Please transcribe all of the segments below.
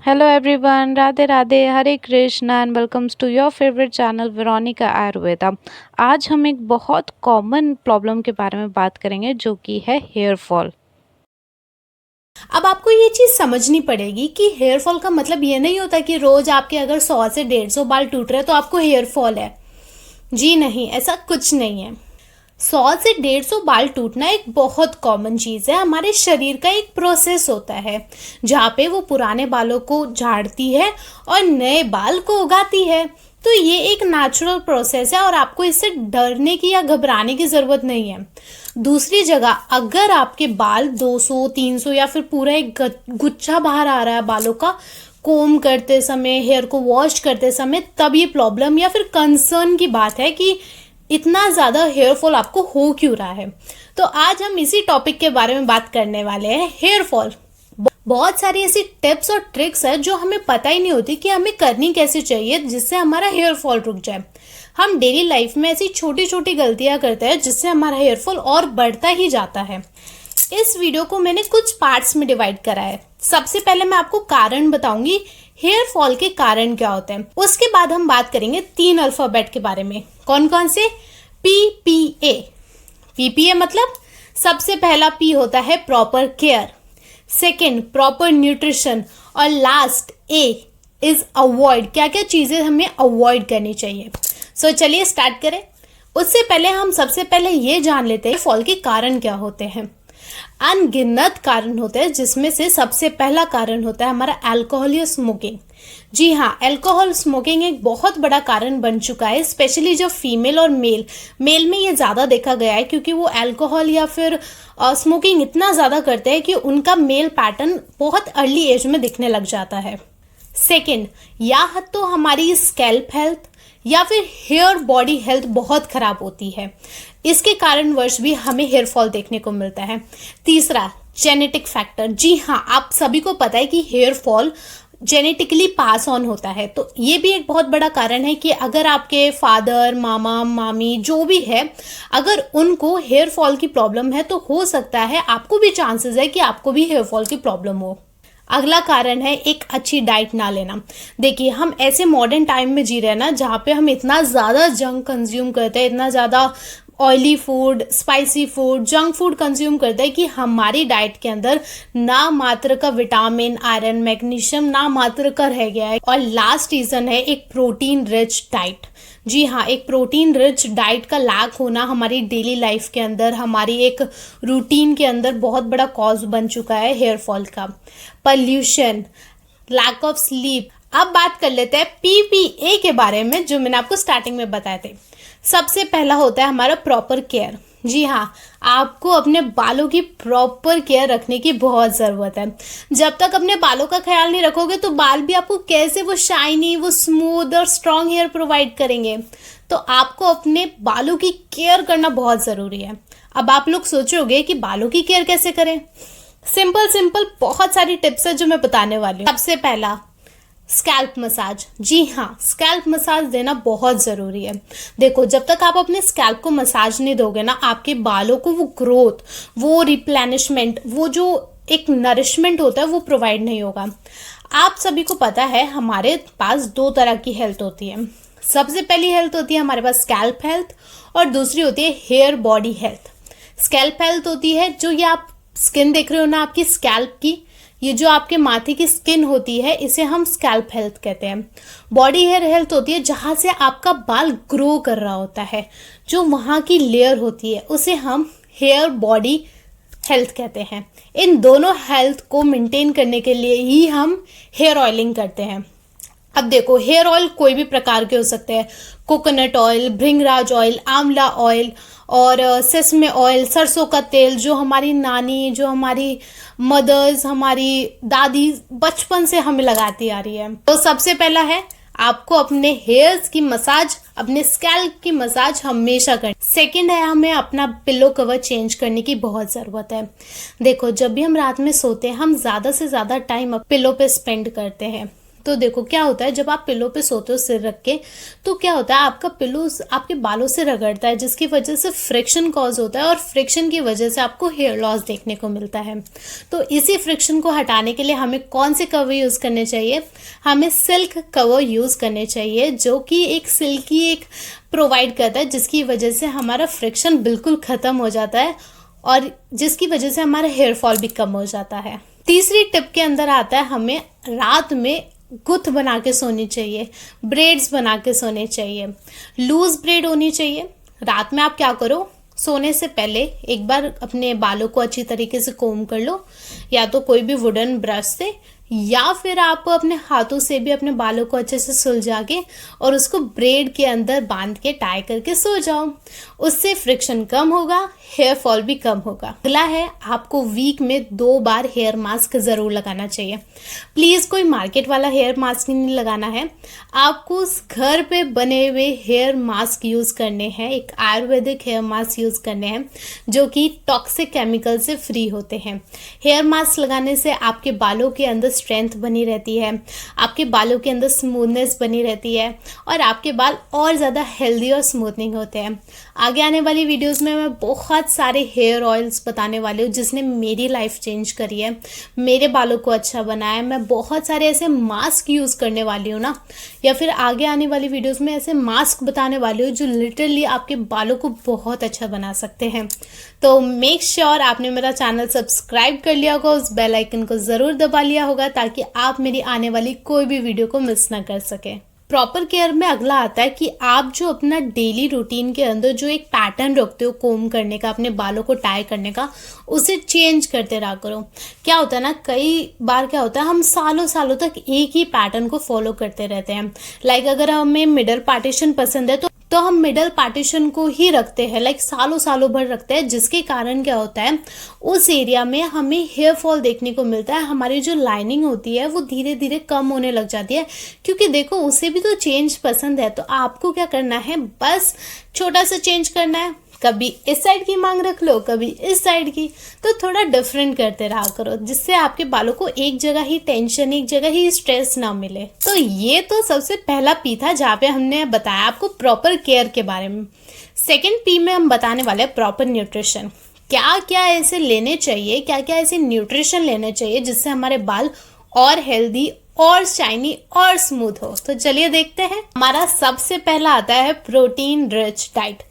Hello everyone, Radhe Radhe, Hare Krishna and welcomes to your favorite channel Veronica Ayurveda। आज हम एक बहुत common problem के बारे में बात करेंगे जो कि है हेयर फॉल। अब आपको ये चीज़ समझनी पड़ेगी कि हेयर फॉल का मतलब ये नहीं होता कि रोज आपके अगर 100 से 150 बाल टूट रहे हैं तो आपको हेयर फॉल है। जी नहीं, ऐसा कुछ नहीं है। 100 से 150 बाल टूटना एक बहुत कॉमन चीज़ है। हमारे शरीर का एक प्रोसेस होता है जहाँ पे वो पुराने बालों को झाड़ती है और नए बाल को उगाती है। तो ये एक नेचुरल प्रोसेस है और आपको इससे डरने की या घबराने की ज़रूरत नहीं है। दूसरी जगह अगर आपके बाल 200, 300 या फिर पूरा एक गुच्छा बाहर आ रहा है बालों का कोम करते समय, हेयर को वॉश करते समय, तब ये प्रॉब्लम या फिर कंसर्न की बात है कि इतना ज़्यादा हेयर फॉल आपको हो क्यों रहा है। तो आज हम इसी टॉपिक के बारे में बात करने वाले हैं, हेयर फॉल। बहुत सारी ऐसी टिप्स और ट्रिक्स है जो हमें पता ही नहीं होती कि हमें करनी कैसे चाहिए जिससे हमारा हेयर फॉल रुक जाए। हम डेली लाइफ में ऐसी छोटी छोटी गलतियां करते हैं जिससे हमारा हेयर फॉल और बढ़ता ही जाता है। इस वीडियो को मैंने कुछ पार्ट्स में डिवाइड करा है। सबसे पहले मैं आपको कारण बताऊंगी, हेयर फॉल के कारण क्या होते हैं। उसके बाद हम बात करेंगे 3 अल्फाबेट के बारे में। कौन कौन से? PPA। PPA मतलब सबसे पहला P होता है proper care, second proper nutrition और लास्ट A इज अवॉइड। क्या क्या चीज़ें हमें अवॉइड करनी चाहिए। सो चलिए स्टार्ट करें। उससे पहले हम सबसे पहले ये जान लेते हैं फॉल के कारण क्या होते हैं। अनगिनत कारण होते हैं जिसमें से सबसे पहला कारण होता है हमारा अल्कोहल या स्मोकिंग। जी हाँ, अल्कोहल स्मोकिंग एक बहुत बड़ा कारण बन चुका है, स्पेशली जो फीमेल और मेल में ये ज़्यादा देखा गया है क्योंकि वो अल्कोहल या फिर स्मोकिंग इतना ज़्यादा करते हैं कि उनका मेल पैटर्न बहुत अर्ली एज में दिखने लग जाता है। सेकेंड, या तो हमारी स्कैल्प हेल्थ या फिर हेयर बॉडी हेल्थ बहुत खराब होती है, इसके कारणवश भी हमें हेयर फॉल देखने को मिलता है। तीसरा, जेनेटिक फैक्टर। जी हाँ, आप सभी को पता है कि hair fall genetically pass on होता है, तो ये भी एक बहुत बड़ा कारण है कि अगर आपके फादर, मामा, मामी जो भी है, अगर उनको हेयर फॉल की प्रॉब्लम है तो हो सकता है आपको भी चांसेस है कि आपको भी हेयर फॉल की प्रॉब्लम हो। अगला कारण है एक अच्छी डाइट ना लेना। देखिए, हम ऐसे मॉडर्न टाइम में जी रहे हैं ना जहाँ पे हम इतना ज़्यादा जंक कंज्यूम करते हैं, इतना ज़्यादा oily food, spicy food, junk food consume करते हैं कि हमारी डाइट के अंदर ना मात्र का विटामिन, आयरन, मैग्नीशियम ना मात्र का रह गया है। और लास्ट रीज़न है एक प्रोटीन रिच डाइट। जी हाँ, एक प्रोटीन रिच डाइट का लैक होना हमारी डेली लाइफ के अंदर, हमारी एक रूटीन के अंदर बहुत बड़ा कॉज बन चुका है हेयर फॉल का। Pollution, lack of sleep. अब बात कर लेते हैं PPA के बारे में जो मैंने आपको स्टार्टिंग में बताए थे। सबसे पहला होता है हमारा प्रॉपर केयर। जी हाँ, आपको अपने बालों की प्रॉपर केयर रखने की बहुत ज़रूरत है। जब तक अपने बालों का ख्याल नहीं रखोगे तो बाल भी आपको कैसे वो शाइनी, वो स्मूथ और स्ट्रॉन्ग हेयर प्रोवाइड करेंगे। तो आपको अपने बालों की केयर करना बहुत ज़रूरी है। अब आप लोग सोचोगे कि बालों की केयर कैसे करें। सिंपल बहुत सारी टिप्स है जो मैं बताने वाली हूँ। सबसे पहला, स्कैल्प मसाज। जी हाँ, स्कैल्प मसाज देना बहुत ज़रूरी है। देखो, जब तक आप अपने स्कैल्प को मसाज नहीं दोगे ना, आपके बालों को वो ग्रोथ, वो रिप्लेनिशमेंट, वो जो एक नरिशमेंट होता है वो प्रोवाइड नहीं होगा। आप सभी को पता है हमारे पास 2 तरह की हेल्थ होती है। सबसे पहली हेल्थ होती है हमारे पास स्कैल्प हेल्थ और दूसरी होती है hair body health. Scalp health होती है जो ये आप स्किन देख रहे हो ना आपकी स्कैल्प की, ये जो आपके माथे की स्किन होती है इसे हम स्कैल्प हेल्थ कहते हैं। बॉडी हेयर हेल्थ होती है जहाँ से आपका बाल ग्रो कर रहा होता है, जो वहाँ की लेयर होती है उसे हम हेयर बॉडी हेल्थ कहते हैं। इन दोनों हेल्थ को मेंटेन करने के लिए ही हम हेयर ऑयलिंग करते हैं। अब देखो, हेयर ऑयल कोई भी प्रकार के हो सकते हैं, कोकोनट ऑयल, भृंगराज ऑयल, आंवला ऑयल और सेसमे ऑयल, सरसों का तेल, जो हमारी नानी, जो हमारी मदर्स, हमारी दादी बचपन से हमें लगाती आ रही है। तो सबसे पहला है आपको अपने हेयर्स की मसाज, अपने स्कैल्प की मसाज हमेशा करनी। सेकंड है हमें अपना पिलो कवर चेंज करने की बहुत ज़रूरत है। देखो, जब भी हम रात में सोते हैं हम ज़्यादा से ज़्यादा टाइम पिलो पे स्पेंड करते हैं। तो देखो क्या होता है, जब आप पिलो पे सोते हो सिर रख के, तो क्या होता है, आपका पिलो आपके बालों से रगड़ता है, जिसकी वजह से फ्रिक्शन कॉज होता है और फ्रिक्शन की वजह से आपको हेयर लॉस देखने को मिलता है। तो इसी फ्रिक्शन को हटाने के लिए हमें कौन से कवर यूज़ करने चाहिए? हमें सिल्क कवर यूज़ करने चाहिए, जो कि एक सिल्की एक प्रोवाइड करता है, जिसकी वजह से हमारा फ्रिक्शन बिल्कुल ख़त्म हो जाता है और जिसकी वजह से हमारा हेयर फॉल भी कम हो जाता है। तीसरी टिप के अंदर आता है, हमें रात में गुथ बना के सोनी चाहिए, ब्रेड्स बना के सोने चाहिए। लूज ब्रेड होनी चाहिए। रात में आप क्या करो, सोने से पहले एक बार अपने बालों को अच्छी तरीके से कोम कर लो, या तो कोई भी वुडन ब्रश से, या फिर आप अपने हाथों से भी अपने बालों को अच्छे से सुलझा के और उसको ब्रेड के अंदर बांध के टाई करके सो जाओ। उससे फ्रिक्शन कम होगा, हेयर फॉल भी कम होगा। अगला है, आपको वीक में 2 बार हेयर मास्क ज़रूर लगाना चाहिए। प्लीज़ कोई मार्केट वाला हेयर मास्क नहीं लगाना है, आपको उस घर पे बने हुए हेयर मास्क यूज़ करने हैं। एक आयुर्वेदिक हेयर मास्क यूज़ करने हैं जो कि टॉक्सिक केमिकल से फ्री होते हैं। हेयर मास्क लगाने से आपके बालों के अंदर स्ट्रेंथ बनी रहती है, आपके बालों के अंदर स्मूथनेस बनी रहती है और आपके बाल और ज़्यादा हेल्दी और स्मूथनिंग होते हैं। आगे आने वाली वीडियोस में मैं बहुत सारे हेयर ऑयल्स बताने वाली हूँ जिसने मेरी लाइफ चेंज करी है, मेरे बालों को अच्छा बनाया है। मैं बहुत सारे ऐसे मास्क यूज़ करने वाली हूँ ना, या फिर आगे आने वाली वीडियोस में ऐसे मास्क बताने वाली हूँ जो लिटरली आपके बालों को बहुत अच्छा बना सकते हैं। तो मेक श्योर आपने मेरा चैनल सब्सक्राइब कर लिया होगा, उस बेल आइकन को ज़रूर दबा लिया होगा ताकि आप मेरी आने वाली कोई भी वीडियो को मिस ना कर सकें। प्रॉपर केयर में अगला आता है कि आप जो अपना डेली रूटीन के अंदर जो एक पैटर्न रखते हो कोम करने का, अपने बालों को टाई करने का, उसे चेंज करते रहा करो। क्या होता है ना, कई बार क्या होता है, हम सालों सालों तक एक ही पैटर्न को फॉलो करते रहते हैं। लाइक अगर हमें मिडल पार्टीशन पसंद है तो हम मिडल पार्टीशन को ही रखते हैं, लाइक सालों सालों भर रखते हैं, जिसके कारण क्या होता है, उस एरिया में हमें हेयर फॉल देखने को मिलता है। हमारी जो लाइनिंग होती है वो धीरे धीरे कम होने लग जाती है, क्योंकि देखो उसे भी तो चेंज पसंद है। तो आपको क्या करना है, बस छोटा सा चेंज करना है, कभी इस साइड की मांग रख लो, कभी इस साइड की, तो थोड़ा डिफरेंट करते रहा करो, जिससे आपके बालों को एक जगह ही टेंशन, एक जगह ही स्ट्रेस ना मिले। तो ये तो सबसे पहला पी था जहाँ पे हमने बताया आपको प्रॉपर केयर के बारे में। सेकेंड पी में हम बताने वाले हैं प्रॉपर न्यूट्रिशन। क्या क्या ऐसे लेने चाहिए, क्या क्या ऐसे न्यूट्रिशन लेने चाहिए जिससे हमारे बाल और हेल्दी और शाइनी और स्मूथ हो। तो चलिए देखते हैं। हमारा सबसे पहला आता है प्रोटीन रिच डाइट।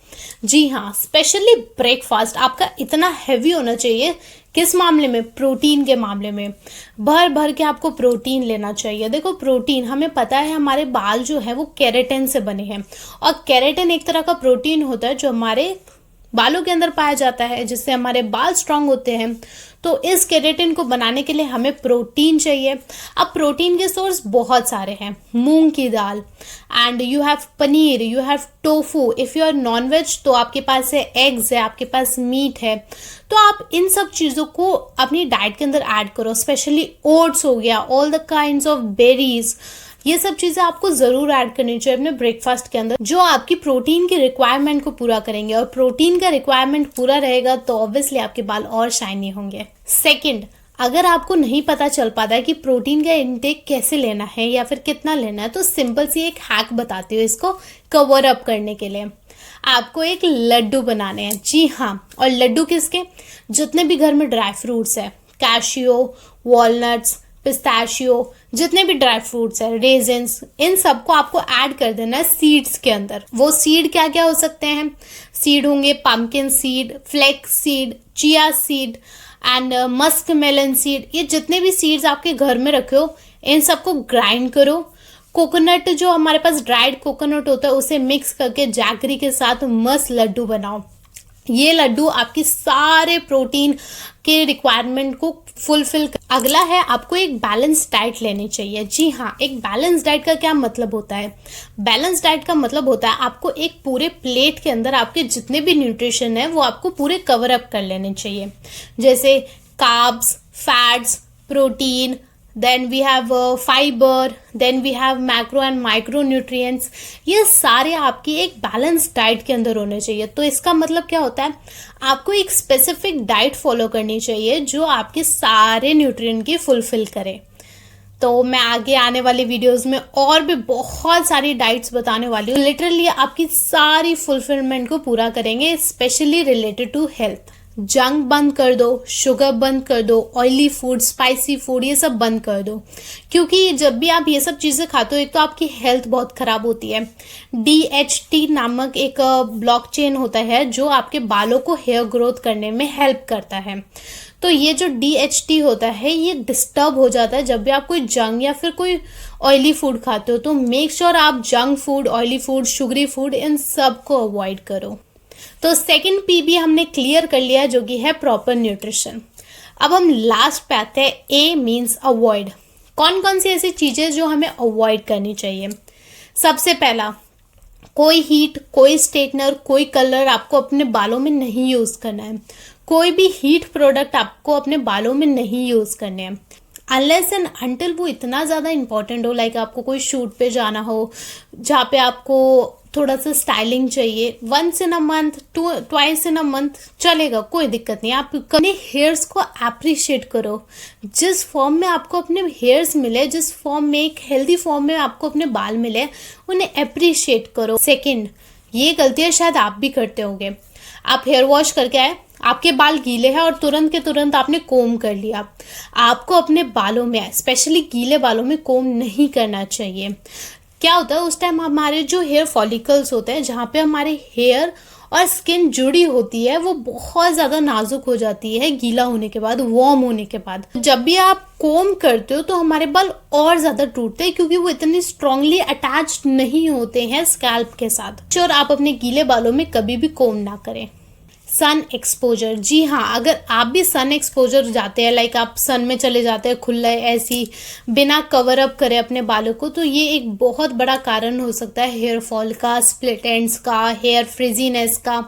जी हाँ, स्पेशली ब्रेकफास्ट आपका इतना हैवी होना चाहिए। किस मामले में? प्रोटीन के मामले में। भर भर के आपको प्रोटीन लेना चाहिए। देखो प्रोटीन, हमें पता है हमारे बाल जो है वो केराटिन से बने हैं, और केराटिन एक तरह का प्रोटीन होता है जो हमारे बालों के अंदर पाया जाता है, जिससे हमारे बाल स्ट्रांग होते हैं। तो इस केराटिन को बनाने के लिए हमें प्रोटीन चाहिए। अब प्रोटीन के सोर्स बहुत सारे हैं, मूंग की दाल, and you have paneer, you have tofu. If you are non veg तो आपके पास है एग्स है, आपके पास मीट है। तो आप इन सब चीज़ों को अपनी डाइट के अंदर ऐड करो। स्पेशली ओट्स हो गया, all the kinds of berries, ये सब चीज़ें आपको ज़रूर ऐड करनी चाहिए अपने ब्रेकफास्ट के अंदर, जो आपकी प्रोटीन की रिक्वायरमेंट को पूरा करेंगे। और प्रोटीन का रिक्वायरमेंट पूरा रहेगा तो ऑब्वियसली आपके बाल और शाइनी होंगे। सेकंड, अगर आपको नहीं पता चल पाता है कि प्रोटीन का इनटेक कैसे लेना है या फिर कितना लेना है, तो सिंपल सी एक हैक बताती हूँ इसको कवर अप करने के लिए। आपको एक लड्डू बनाने हैं। जी हाँ, और लड्डू किसके? जितने भी घर में ड्राई फ्रूट्स है, कैशियो, वॉलनट्स, पिस्ताशियो, जितने भी ड्राई फ्रूट्स है, रेजिन्स, इन सबको आपको ऐड कर देना है सीड्स के अंदर। वो सीड क्या क्या हो सकते हैं? सीड होंगे pumpkin seed, flax seed, chia seed and muskmelon seed. ये जितने भी सीड्स आपके घर में रखे हो, इन सबको ग्राइंड करो। कोकोनट, जो हमारे पास ड्राइड कोकोनट होता है, उसे मिक्स करके जैगरी के साथ मस्त लड्डू बनाओ। ये लड्डू आपकी सारे प्रोटीन के रिक्वायरमेंट को फुलफिल कर। अगला है, आपको एक बैलेंस डाइट लेनी चाहिए। जी हाँ, एक बैलेंस डाइट का क्या मतलब होता है? बैलेंस डाइट का मतलब होता है आपको एक पूरे प्लेट के अंदर आपके जितने भी न्यूट्रिशन है वो आपको पूरे कवर अप कर लेने चाहिए। जैसे carbs, fats, protein, then we have fiber, then we have macro and micro nutrients। ये सारे आपकी एक बैलेंस डाइट के अंदर होने चाहिए। तो इसका मतलब क्या होता है, आपको एक स्पेसिफिक डाइट फॉलो करनी चाहिए जो आपके सारे न्यूट्रिएंट की फुलफिल करे। तो मैं आगे आने वाली वीडियोस में और भी बहुत सारी डाइट्स बताने वाली हूँ, लिटरली आपकी सारी फुलफिलमेंट को पूरा करेंगे, specially related to health. Junk बंद कर दो, शुगर बंद कर दो, ऑयली फूड, स्पाइसी फूड, ये सब बंद कर दो, क्योंकि जब भी आप ये सब चीज़ें खाते हो एक तो आपकी हेल्थ बहुत ख़राब होती है। DHT नामक एक ब्लॉकचेन होता है जो आपके बालों को हेयर ग्रोथ करने में हेल्प करता है। तो ये जो DHT होता है ये डिस्टर्ब हो जाता है जब भी आप कोई जंक या फिर कोई ऑयली फूड खाते हो। तो मेक श्योर आप junk food, oily food, sugary food, इन सब को अवॉइड करो। तो सेकंड P भी हमने क्लियर कर लिया, जो कि है प्रॉपर न्यूट्रिशन। अब हम लास्ट पे आते हैं, A मीन्स अवॉइड। कौन कौन सी ऐसी चीज़ें जो हमें अवॉइड करनी चाहिए। सबसे पहला, कोई हीट, कोई स्ट्रेटनर, कोई कलर आपको अपने बालों में नहीं यूज़ करना है। कोई भी हीट प्रोडक्ट आपको अपने बालों में नहीं यूज़ करने हैं, अनलेस एंड अनटिल वो इतना ज़्यादा इंपॉर्टेंट हो, लाइक आपको कोई शूट पे जाना हो जहाँ पे आपको थोड़ा सा स्टाइलिंग चाहिए। Once in a month, twice in a month चलेगा, कोई दिक्कत नहीं। आप अपने हेयर्स को अप्रिशिएट करो। जिस फॉर्म में आपको अपने हेयर्स मिले, जिस फॉर्म में, एक हेल्दी फॉर्म में आपको अपने बाल मिले, उन्हें अप्रिशिएट करो। सेकेंड, ये गलतियाँ शायद आप भी करते होंगे। आप हेयर वॉश करके आए, आपके बाल गीले हैं और तुरंत के तुरंत आपने कोम कर लिया। आपको अपने बालों में, स्पेशली गीले बालों में, कोम नहीं करना चाहिए। क्या होता है उस टाइम हमारे जो हेयर फॉलिकल्स होते हैं, जहाँ पे हमारे हेयर और स्किन जुड़ी होती है, वो बहुत ज़्यादा नाजुक हो जाती है गीला होने के बाद, वार्म होने के बाद। जब भी आप कोम करते हो तो हमारे बाल और ज़्यादा टूटते हैं, क्योंकि वो इतनी स्ट्रांगली अटैच्ड नहीं होते हैं स्कैल्प के साथ। और आप अपने गीले बालों में कभी भी कोम ना करें। सन एक्सपोजर, जी हाँ, अगर आप भी सन एक्सपोजर जाते हैं, लाइक आप सन में चले जाते हैं खुला ऐसी बिना कवर अप करे अपने बालों को, तो ये एक बहुत बड़ा कारण हो सकता है हेयर फॉल का, स्प्लिट एंड्स का, हेयर फ्रिजीनेस का।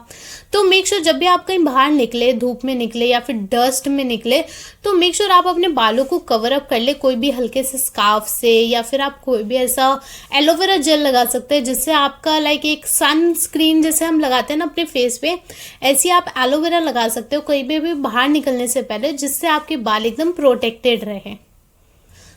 तो मेक श्योर जब भी आप कहीं बाहर निकले, धूप में निकले या फिर डस्ट में निकले, तो मेक श्योर आप अपने बालों को कवर अप कर ले, कोई भी हल्के से स्कार्फ से, या फिर आप कोई भी ऐसा एलोवेरा जेल लगा सकते हैं जिससे आपका, लाइक एक सन स्क्रीन जैसे हम लगाते हैं ना अपने फेस पे, ऐसी आप एलोवेरा लगा सकते हो कहीं भी बाहर निकलने से पहले, जिससे आपके बाल एकदम प्रोटेक्टेड रहे।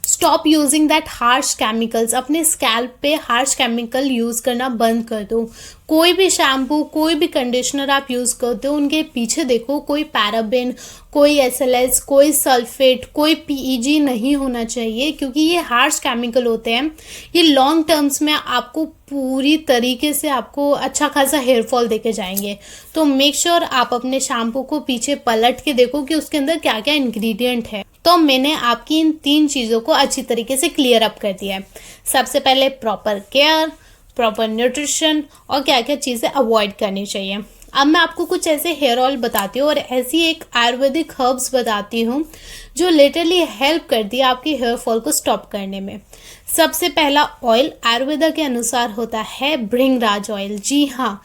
Stop using that harsh chemicals, अपने स्कैल्प पे हार्श केमिकल यूज़ करना बंद कर दो। कोई भी शैम्पू, कोई भी कंडीशनर आप यूज़ करते हो, उनके पीछे देखो कोई पैराबेन, कोई SLS, कोई सल्फेट, कोई PEG नहीं होना चाहिए, क्योंकि ये हार्श केमिकल होते हैं। ये लॉन्ग टर्म्स में आपको पूरी तरीके से आपको अच्छा खासा हेयर फॉल देके जाएंगे। तो मेक श्योर आप अपने शैम्पू को पीछे पलट के देखो कि उसके अंदर क्या क्या इंग्रेडिएंट है। तो मैंने आपकी इन 3 चीज़ों को अच्छी तरीके से क्लियर अप कर दिया है। सबसे पहले प्रॉपर केयर, प्रॉपर न्यूट्रिशन, और क्या क्या चीज़ें अवॉइड करनी चाहिए। अब मैं आपको कुछ ऐसे हेयर ऑयल बताती हूँ और ऐसी एक आयुर्वेदिक हर्ब्स बताती हूँ जो लिटरली हेल्प करती है आपके हेयर फॉल को स्टॉप करने में। सबसे पहला ऑयल आयुर्वेदा के अनुसार होता है भृंगराज ऑयल। जी हाँ,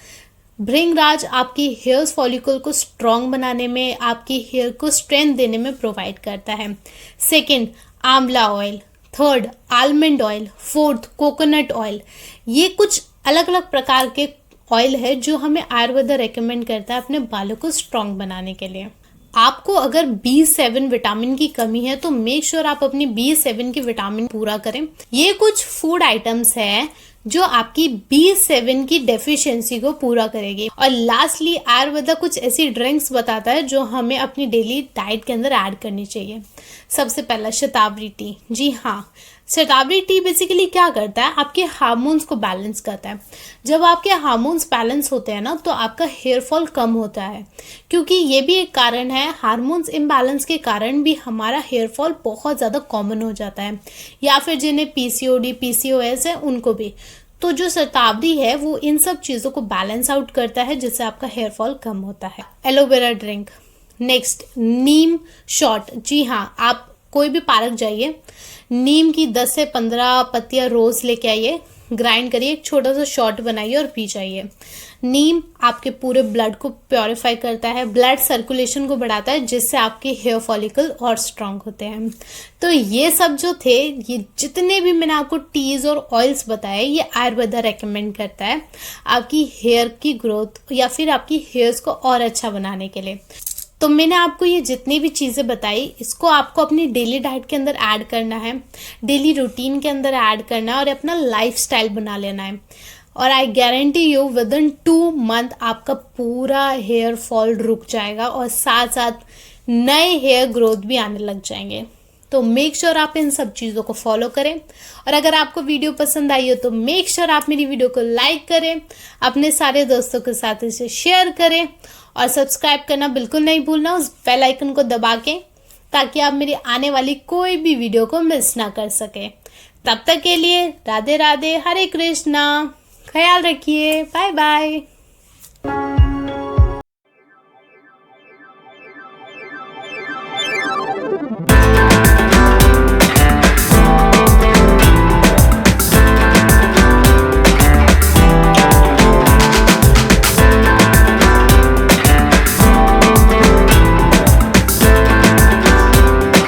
भृंगराज आपकी हेयर फॉलिकल को स्ट्रॉन्ग बनाने में, आपकी हेयर को स्ट्रेंथ देने में प्रोवाइड करता है। सेकेंड, आंवला oil. Third, almond oil. Fourth, coconut oil. ये कुछ अलग अलग प्रकार के ऑयल है जो हमें आयुर्वेदा रेकमेंड करता है अपने बालों को स्ट्रॉन्ग बनाने के लिए। आपको अगर B7 विटामिन की कमी है तो मेक श्योर आप अपनी B7 की विटामिन पूरा करें। ये कुछ फूड आइटम्स हैं जो आपकी B7 की डेफिशिएंसी को पूरा करेगी। और लास्टली आयुर्वेदा कुछ ऐसी ड्रिंक्स बताता है जो हमें अपनी डेली डाइट के अंदर ऐड करनी चाहिए। सबसे पहला शतावरी टी। जी हाँ, शतावरी टी बेसिकली क्या करता है, आपके हार्मोन्स को बैलेंस करता है। जब आपके हार्मोन्स बैलेंस होते हैं ना तो आपका हेयर फॉल कम होता है, क्योंकि ये भी एक कारण है, हार्मोन्स इम्बैलेंस के कारण भी हमारा हेयर फॉल बहुत ज़्यादा कॉमन हो जाता है, या फिर जिन्हें PCOD, PCOS है उनको भी। तो जो शतावरी है वो इन सब चीज़ों को बैलेंस आउट करता है, जिससे आपका हेयर फॉल कम होता है। Aloe vera drink. नेक्स्ट, नीम शॉट। जी हाँ, आप कोई भी पार्क जाइए, नीम की 10 से 15 पत्तियां रोज लेके आइए, ग्राइंड करिए, एक छोटा सा शॉट बनाइए और पी जाइए। नीम आपके पूरे ब्लड को प्योरीफाई करता है, ब्लड सर्कुलेशन को बढ़ाता है, जिससे आपके हेयर फॉलिकल और स्ट्रांग होते हैं। तो ये सब जो थे, ये जितने भी मैंने आपको टीज और ऑयल्स बताए, ये आयुर्वेदा रेकमेंड करता है आपकी हेयर की ग्रोथ या फिर आपकी हेयर्स को और अच्छा बनाने के लिए। तो मैंने आपको ये जितनी भी चीज़ें बताई, इसको आपको अपनी डेली डाइट के अंदर ऐड करना है, डेली रूटीन के अंदर ऐड करना है और अपना लाइफस्टाइल बना लेना है। और I guarantee you with in 2 month आपका पूरा हेयर फॉल रुक जाएगा और साथ साथ नए हेयर ग्रोथ भी आने लग जाएंगे। तो मेक श्योर आप इन सब चीज़ों को फॉलो करें। और अगर आपको वीडियो पसंद आई हो तो मेक श्योर आप मेरी वीडियो को लाइक करें, अपने सारे दोस्तों के साथ इसे शेयर करें और सब्सक्राइब करना बिल्कुल नहीं भूलना, उस बेल आइकन को दबा के, ताकि आप मेरी आने वाली कोई भी वीडियो को मिस ना कर सकें। तब तक के लिए राधे राधे, हरे कृष्णा, ख्याल रखिए, बाय बाय।